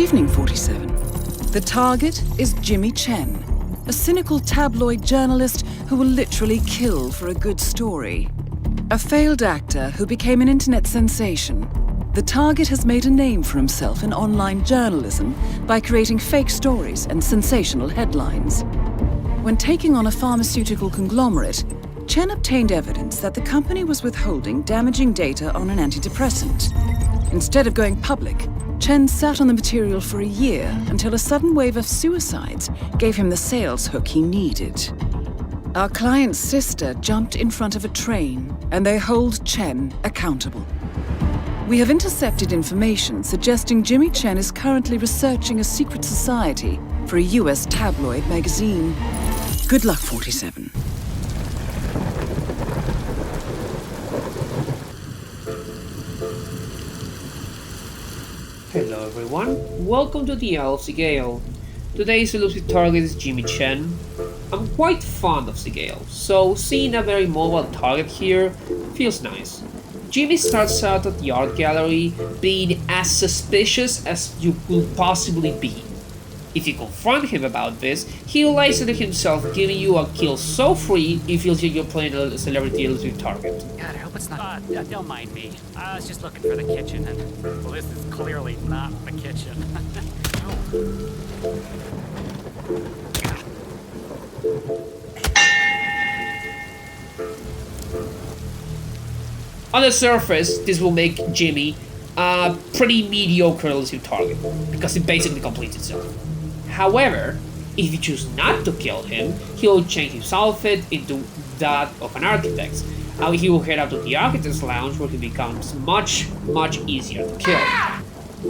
evening, 47. The target is Jimmy Chen, a cynical tabloid journalist who will literally kill for a good story. A failed actor who became an internet sensation, the target has made a name for himself in online journalism by creating fake stories and sensational headlines. When taking on a pharmaceutical conglomerate, Chen obtained evidence that the company was withholding damaging data on an antidepressant. Instead of going public, Chen sat on the material for a year until a sudden wave of suicides gave him the sales hook he needed. Our client's sister jumped in front of a train, and they hold Chen accountable. We have intercepted information suggesting Jimmy Chen is currently researching a secret society for a US tabloid magazine. Good luck, 47. Hello everyone, welcome to the Isle of Sgail. Today's elusive target is Jimmy Chen. I'm quite fond of Sgail, so seeing a very mobile target here feels nice. Jimmy starts out at the art gallery being as suspicious as you could possibly be. If you confront him about this, he will isolate himself, giving you a kill so free he feels like you're playing a celebrity elusive target. God, I hope it's not. Don't mind me. I was just looking for the kitchen, and well, this is clearly not the kitchen. On the surface, this will make Jimmy a pretty mediocre elusive target, because it basically completes itself. However, if you choose not to kill him, he'll change his outfit into that of an architect, and he will head out to the architect's lounge where he becomes much easier to kill.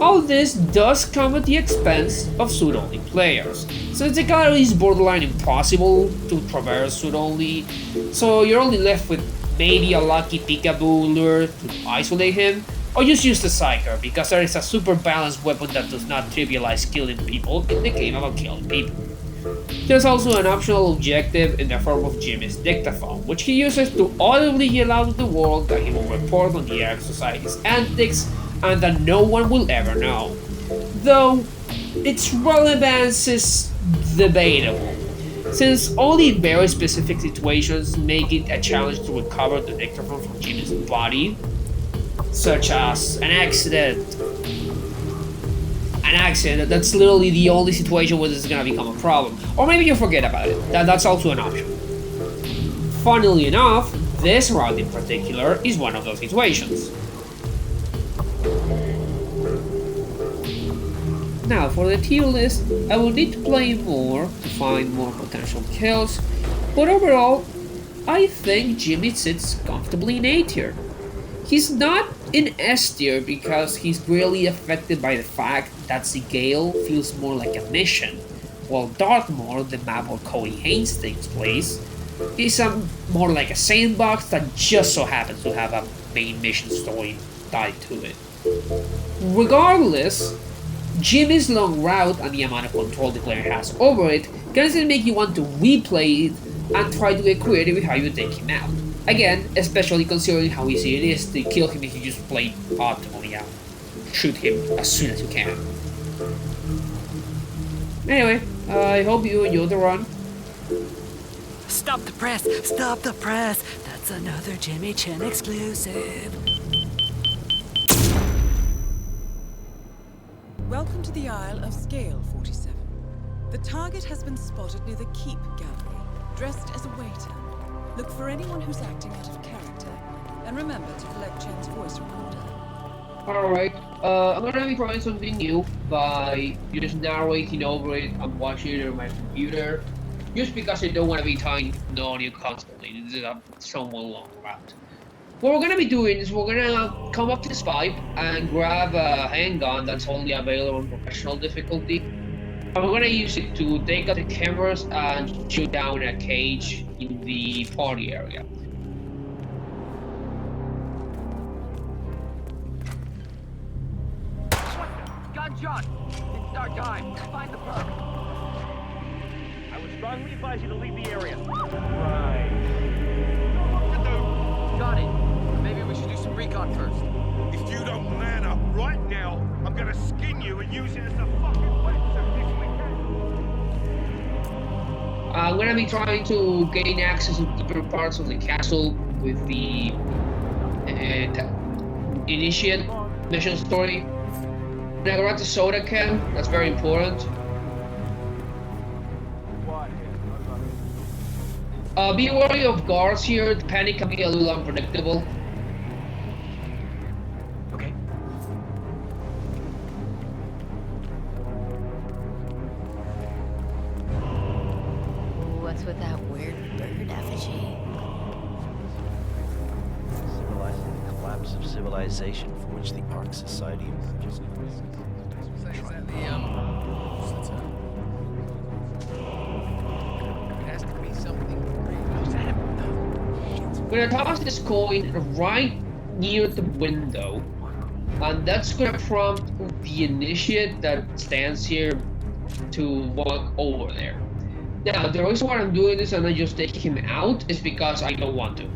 All this does come at the expense of suit-only players, since the gallery is borderline impossible to traverse suit-only, so you're only left with maybe a lucky peekaboo lure to isolate him, or just use the Psyker, because there is a super balanced weapon that does not trivialize killing people in the game about killing people. There's also an optional objective in the form of Jimmy's dictaphone, which he uses to audibly yell out to the world that he will report on the Arc Society's antics and that no one will ever know. Though, its relevance is debatable, since only very specific situations make it a challenge to recover the dictaphone from Jimmy's body, such as an accident. That's literally the only situation where this is gonna become a problem. Or maybe you forget about it. That's also an option. Funnily enough, this round in particular is one of those situations. Now, for the tier list, I will need to play more to find more potential kills, but overall, I think Jimmy sits comfortably in A tier. He's not in S tier because he's really affected by the fact that Sgail feels more like a mission, while Dartmoor, the map where Cody Haynes takes place, is more like a sandbox that just so happens to have a main mission story tied to it. Regardless, Jimmy's long route and the amount of control the player has over it can easily make you want to replay it and try to get creative with how you take him out. Again, especially considering how easy it is to kill him if you just play optimally and shoot him as soon as you can. Anyway, I hope you enjoyed the run. Stop the press! Stop the press! That's another Jimmy Chen exclusive. Welcome to the Isle of Sgail, 47. The target has been spotted near the Keep Gallery, dressed as a waiter. Look for anyone who's acting out of character, and remember to collect Chen's voice recorder. Alright, I'm gonna be trying something new by just narrating over it and watching it on my computer, just because I don't want to be tying the audio constantly. This is a somewhat long route. What we're gonna be doing is we're gonna come up to this pipe and grab a handgun that's only available on professional difficulty. And we're gonna use it to take out the cameras and shoot down a cage in the party area. Gunshot! It's our time. Find the perk. I would strongly advise you to leave the area. Right. Got it. Maybe we should do some recon first. If you don't man up right now, I'm gonna skin you and use it as a fucking wetsuit if we can. I'm gonna be trying to gain access to different parts of the castle with the initiate mission story. I'm gonna grab the soda can, that's very important. Be wary of guards here, the panic can be a little unpredictable. Okay. What's with that weird bird effigy? Symbolizing the collapse of civilization from which the Ark Society emerges. We're gonna toss this coin right near the window, and that's gonna prompt the initiate that stands here to walk over there. Now, the reason why I'm doing this and I just take him out is because I don't want to.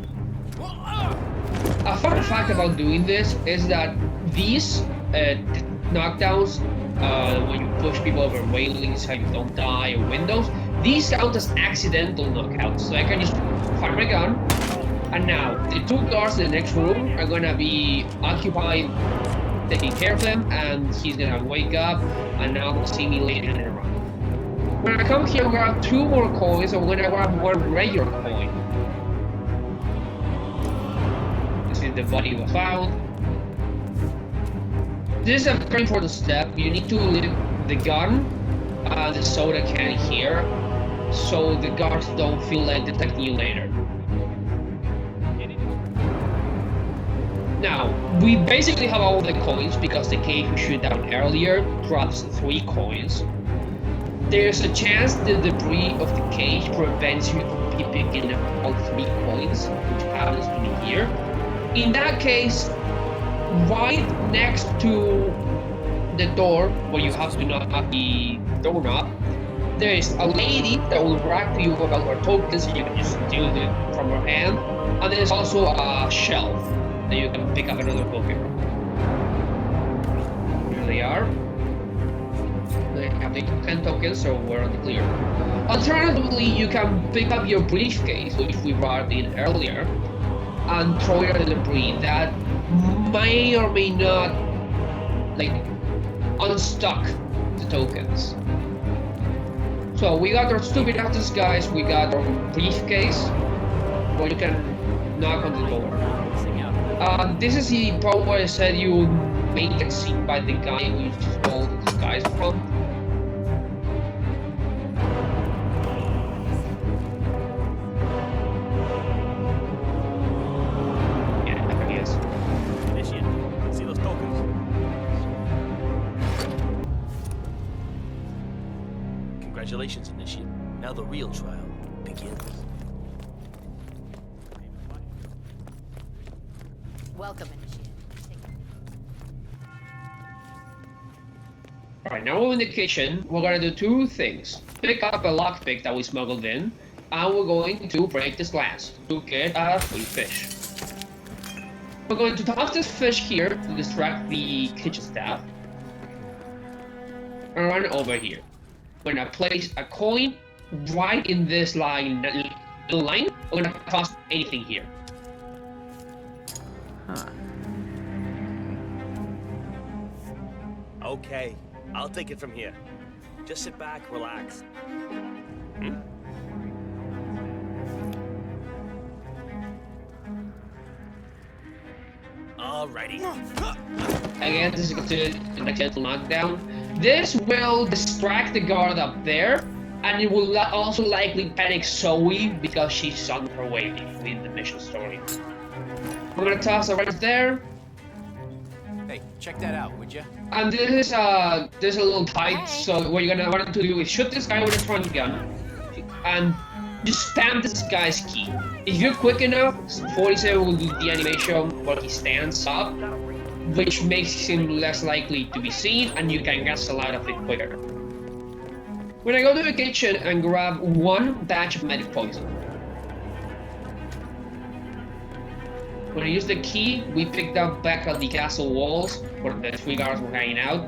A fun fact about doing this is that these knockdowns, when you push people over railings, how you don't die, or windows, these count as accidental knockouts. So I can just fire my gun, and now the two guards in the next room are gonna be occupied taking care of them, and he's gonna wake up, and now he'll see me laying in a run. When I come here, I'm gonna grab 2 more coins, and when I grab 1 regular coin. This is the body we found. This is a very important step. You need to leave the gun, the soda can here, so the guards don't feel like detecting you later. Now, we basically have all the coins because the cage we shoot down earlier drops 3 coins. There's a chance the debris of the cage prevents you from picking up all 3 coins, which happens to me here. In that case, right next to the door, where you have to knock the doorknob, there is a lady that will write to you about her tokens, so you can just steal it from her hand. And there's also a shelf that you can pick up another token. Here they are. They have the 10 tokens, so we're on the clear. Alternatively, you can pick up your briefcase, which we brought in earlier, and throw it at the debris. That may or may not, like, unstuck the tokens. So we got our stupid ass guys, we got our briefcase, where you can knock on the door. This is the part where I said you may get seen by the guy who stole the disguise from. Yeah, there he is. Initiate, see those tokens? Congratulations, Initiate. Now the real trial begins. Welcome, Initiate. Alright, now we're in the kitchen. We're gonna do 2 things. Pick up a lockpick that we smuggled in, and we're going to break this glass to get a free fish. We're going to toss this fish here to distract the kitchen staff, and run over here. We're gonna place a coin right in this line. We're gonna toss anything here. Okay, I'll take it from here. Just sit back, relax. Alrighty. Again, this is a gentle knockdown. This will distract the guard up there, and it will also likely panic Zoe because she's on her way in the mission story. We're gonna toss her right there. Hey, check that out, would you? And this is a little tight, so what you're gonna want to do is shoot this guy with a front gun, and just spam this guy's key. If you're quick enough, 47 will do the animation where he stands up, which makes him less likely to be seen, and you can cancel out of it quicker. When I go to the kitchen and grab 1 batch of medic poison. When I used the key, we picked up back at the castle walls where the 3 guards were hanging out.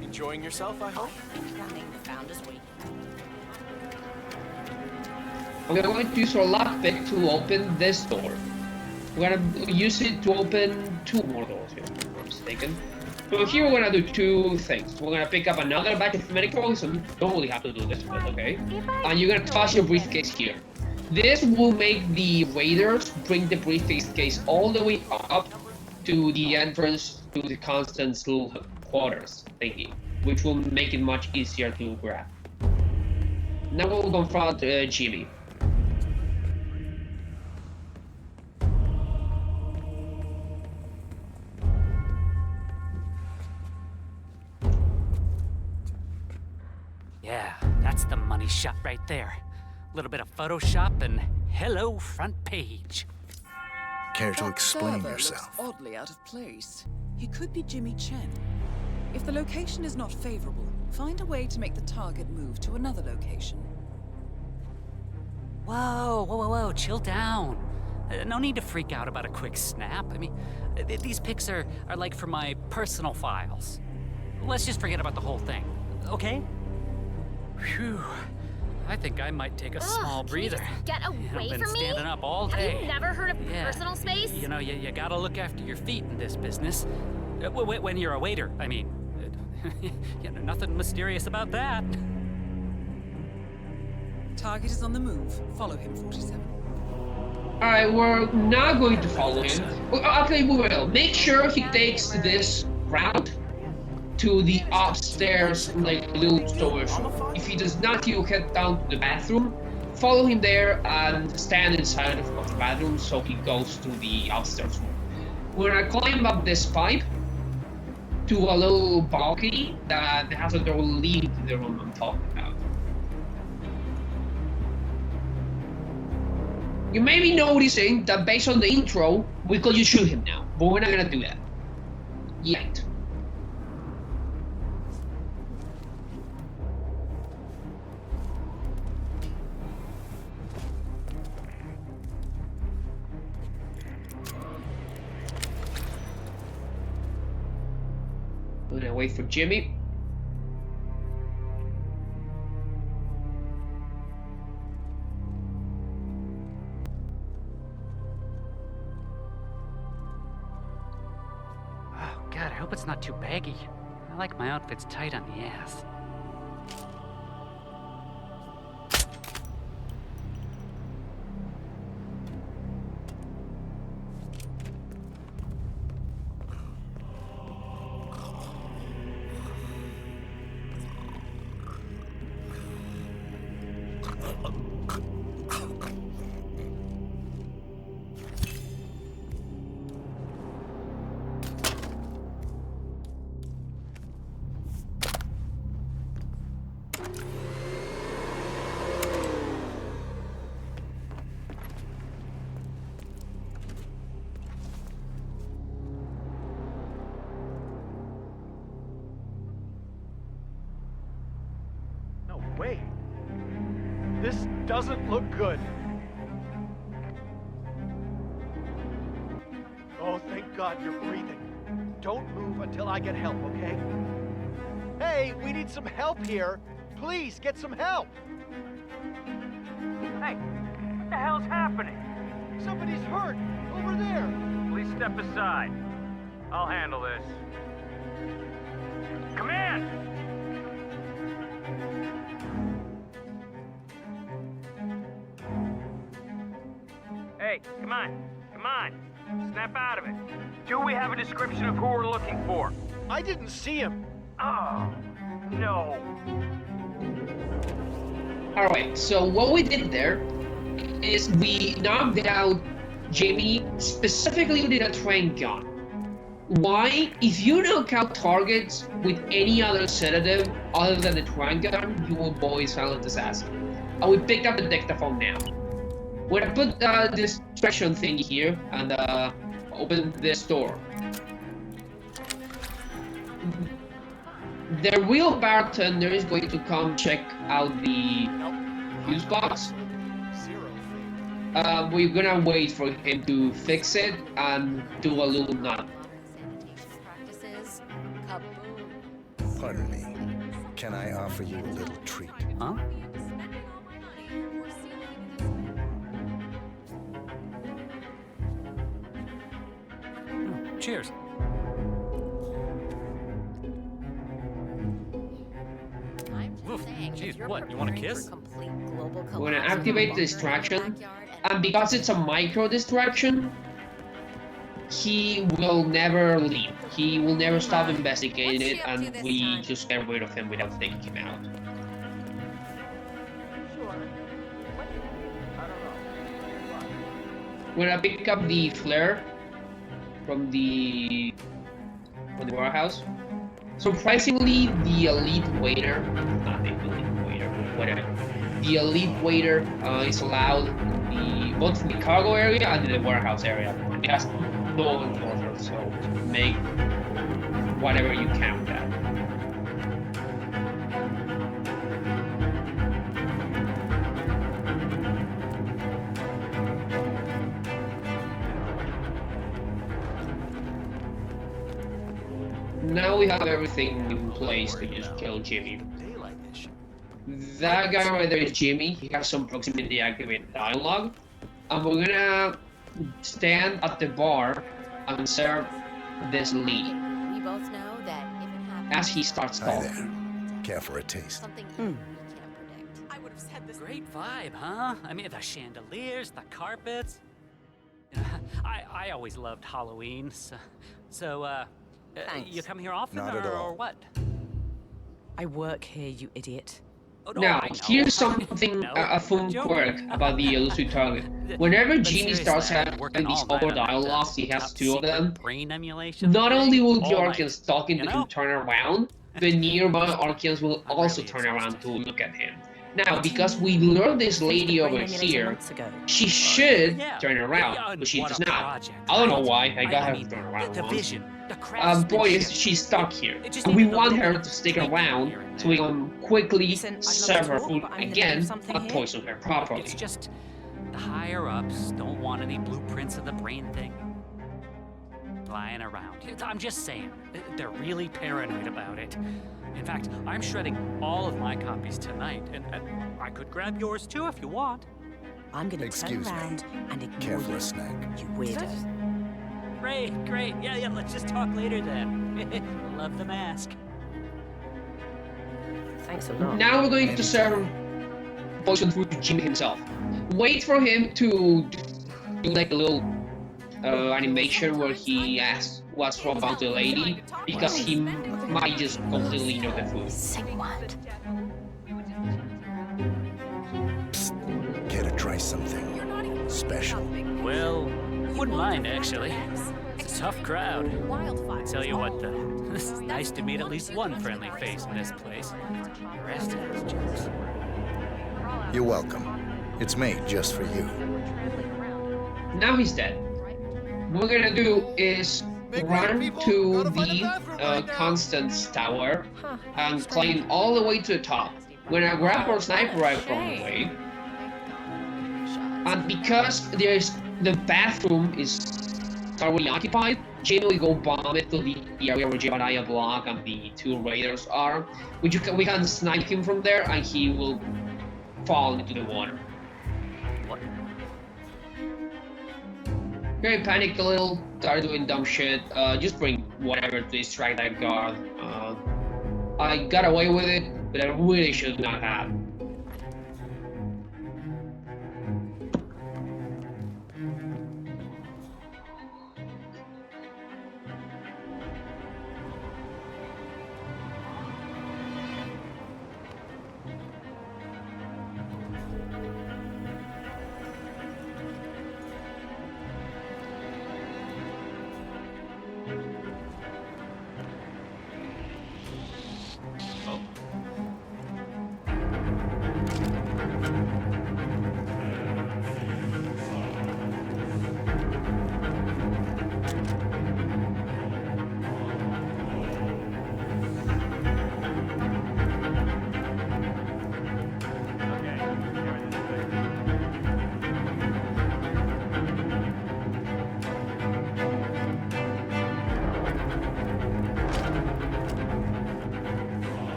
Enjoying yourself, I hope? Found his way. We are going to use our lockpick to open this door. We're gonna use it to open 2 more doors here, if I'm not mistaken. So here we're gonna do 2 things. We're gonna pick up another batch of medical, so you don't really have to do this, but okay. And you're gonna toss your briefcase here. This will make the raiders bring the briefcase all the way up to the entrance to the Constant's little quarters thingy, which will make it much easier to grab. Now we'll confront Jimmy. Yeah, that's the money shot right there. A little bit of Photoshop and hello, front page. Care to That explain server yourself? looks oddly out of place. He could be Jimmy Chen. If the location is not favorable, find a way to make the target move to another location. Whoa, chill down. No need to freak out about a quick snap. I mean, these pics are like for my personal files. Let's just forget about the whole thing, okay? Phew. I think I might take a small breather. Get away I've been from me? standing up all day. Have you never heard of personal space? You know, you gotta look after your feet in this business. When you're a waiter, I mean. You know, nothing mysterious about that. Target is on the move. Follow him, 47. Alright, we're not going to follow him. Okay, we will. Make sure he takes this route to the upstairs, like, little storage room. If he does not, he'll head down to the bathroom. Follow him there and stand inside of the bathroom so he goes to the upstairs room. We're gonna climb up this pipe to a little balcony that has a door leading to the room I'm talking about. You may be noticing that based on the intro, we could just shoot him now, but we're not gonna do that. Yet. We're gonna wait for Jimmy. Oh, God, I hope it's not too baggy. I like my outfits tight on the ass. No, wait. This doesn't look good. Oh, thank God you're breathing. Don't move until I get help, okay? Hey, we need some help here. Please, get some help. Hey, what the hell's happening? Somebody's hurt. Over there. Please step aside. I'll handle this. Command! Hey, come on. Snap out of it. Do we have a description of who we're looking for? I didn't see him. Oh, no. Alright, so what we did there is we knocked out Jimmy specifically with a train gun. Why? If you knock out targets with any other sedative other than the train gun, you will avoid silent assassin. And we picked up the dictaphone now. We're gonna put this distraction thing here and open this door. The real bartender is going to come check out the fuse box. Zero thing. We're gonna wait for him to fix it and do a little nut. Sanitation practices. Kaboom. Pardon me. Can I offer you a little treat? Huh? Cheers. I'm Oof, saying, geez, if you're what, you want a preparing kiss? for complete global We're gonna collapse of activate the the bunker in your distraction, backyard and because it's a micro distraction, he will never leave. He will never stop investigating it, and we just get rid of him without taking him out. We're gonna pick up the flare from the warehouse. Surprisingly, the elite waiter, not the elite waiter, but whatever, the elite waiter is allowed in both in the cargo area and in the warehouse area. It has no enforcer, so make whatever you can with that. Now we have everything in place to just kill Jimmy. That guy right there is Jimmy. He has some proximity activated dialogue. And we're gonna stand at the bar and serve this lead We both know that if it happens, as he starts Hi talking. there. Care for a taste? something we can't predict. I would have said this. Great vibe, huh? I mean, the chandeliers, the carpets. I always loved Halloween, so you come here often, Not at all. or what? I work here, you idiot. Oh, no, Now, I know. here's something, No, a fun joking. quirk about the elusive target. Whenever But Jimmy seriously, starts I've been having working these all night over on that, dialogues, he has top two of them. secret brain emulation Not thing, only will the all night, Archeans talking you to know? him turn around, the nearby Archeans will I'm also really turn around to exhausted. look at him. Now, because we lured this lady over here, she should Yeah. turn around, Yeah, but she what does a not. project, I don't know right? why, I got her mean, to turn around the once. vision, the Point craftsmanship. is, she's stuck here, It just and we needed a want little her bit to of stick tweaking around here and so we there. can quickly Listen, I'd love to serve her talk, food but I'm in the middle of again something and here. poison her properly. It's just the higher ups don't want any blueprints of the brain thing lying around. I'm just saying, they're really paranoid about it. In fact, I'm shredding all of my copies tonight, and I could grab yours too if you want. I'm gonna turn Excuse me. around and ignore Care for you, a snack? you weirdo. Great. Yeah, let's just talk later then. Love the mask. Thanks a lot. Now we're going to serve poison food to Jimmy himself. Wait for him to do like a little animation where he asks what's wrong about the lady, because he might just completely ignore the food. Say what? Care to try something special? Well, wouldn't mind actually. It's a tough crowd. Wildfire. Tell you what though, it's nice to meet at least one friendly face in this place. The rest of those jerks. You're welcome. It's made just for you. Now he's dead. What we're gonna do is run to the Constance Tower and climb all the way to the top. We're gonna grab our sniper rifle from the way, and because the bathroom is already occupied, Jimmy will go bomb it to the area where Jebediah Block and the two raiders are. We can snipe him from there, and he will fall into the water. What? Very panic a little, start doing dumb shit. Just bring whatever to distract that guard. I got away with it, but I really should not have.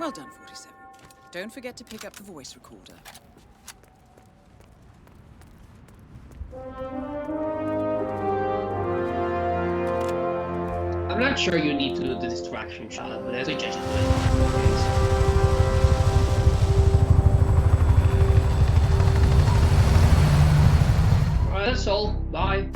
Well done, 47. Don't forget to pick up the voice recorder. I'm not sure you need to do the distraction shot, but I suggest you do it. Alright, that's all. Bye.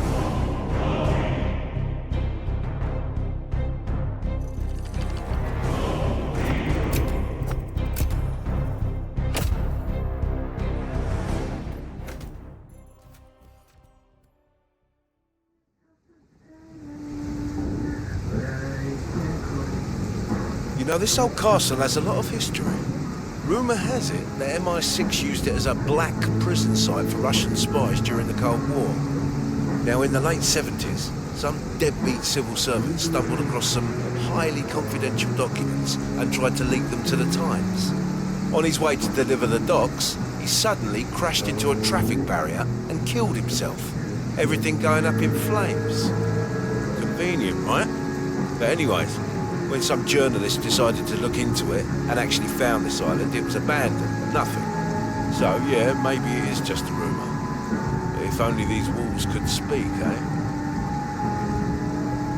You know, this old castle has a lot of history. Rumour has it that MI6 used it as a black prison site for Russian spies during the Cold War. Now, in the late 70s, some deadbeat civil servant stumbled across some highly confidential documents and tried to leak them to the Times. On his way to deliver the docs, he suddenly crashed into a traffic barrier and killed himself. Everything going up in flames. Convenient, right? But anyways, when some journalist decided to look into it and actually found this island, it was abandoned, nothing. So yeah, maybe it is just a rumour. If only these walls could speak, eh?